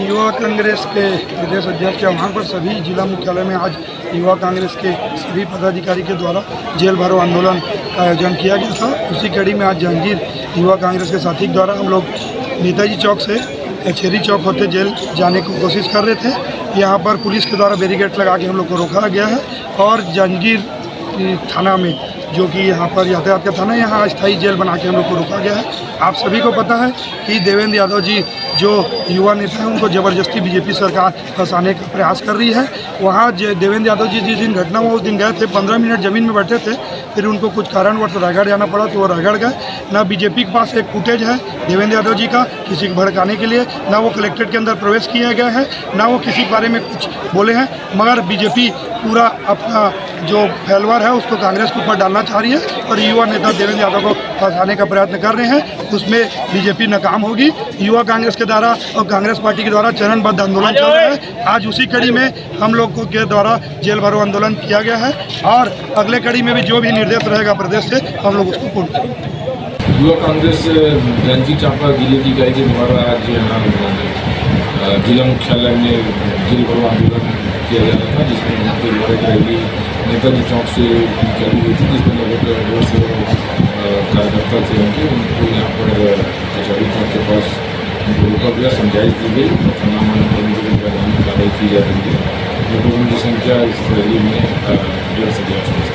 युवा कांग्रेस के प्रदेश अध्यक्ष के आह्वान पर सभी जिला मुख्यालय में आज युवा कांग्रेस के सभी पदाधिकारी के द्वारा जेल भरो आंदोलन का आयोजन किया गया था। उसी कड़ी में आज जहांगीर युवा कांग्रेस के साथी द्वारा हम लोग नेताजी चौक से कचहरी चौक होते जेल जाने की कोशिश कर रहे थे। यहाँ पर पुलिस के द्वारा बैरिकेड लगा के हम लोग को रोका गया है और जहांगीर थाना में, जो कि यहाँ पर यातायात का थाना, यहाँ अस्थायी जेल बना के हम लोग को रोका गया है। आप सभी को पता है कि देवेंद्र यादव जी जो युवा नेता हैं उनको ज़बरदस्ती बीजेपी सरकार फंसाने का प्रयास कर रही है। वहाँ देवेंद्र यादव जी जिस दिन घटना हुआ उस दिन गए थे, 15 मिनट ज़मीन में बैठे थे, फिर उनको कुछ कारणवश रायगढ़ जाना पड़ा तो वो रायगढ़ गए। ना बीजेपी के पास एक फुटेज है देवेंद्र यादव जी का किसी को भड़काने के लिए, ना वो कलेक्ट्रेट के अंदर प्रवेश किया गया है, ना वो किसी के बारे में कुछ बोले हैं। मगर बीजेपी पूरा अपना जो फैलवर है उसको कांग्रेस के ऊपर डालना चाह रही है और युवा नेता देवेंद्र यादव को फंसाने का प्रयत्न कर रहे हैं। उसमें बीजेपी नाकाम होगी। युवा कांग्रेस के द्वारा और कांग्रेस पार्टी के द्वारा चरणबद्ध आंदोलन चल रहा है। आज उसी कड़ी में हम लोग के द्वारा जेल भरो आंदोलन किया गया है और अगले कड़ी में भी जो भी निर्देश रहेगा प्रदेश से हम लोग उसको पूर्ण करेंगे। युवा कांग्रेस जांजगीर चांपा जिले की इकाई के द्वारा आज यहाँ जिला मुख्यालय में जेल भरो आंदोलन किया जा रहा था, जिसमें उनके द्वारा एक रैली नेताजी चौक से निकाली गई थी, जिसमें लगभग 150 कार्यकर्ता थे उनको यहाँ पर कचहरी चौक के पास उनको रोका गया, समझाइश दी गई और नामांकन करने के लिए कार्रवाई की जा रही है। लोगों की संख्या इस रैली में 150 से 200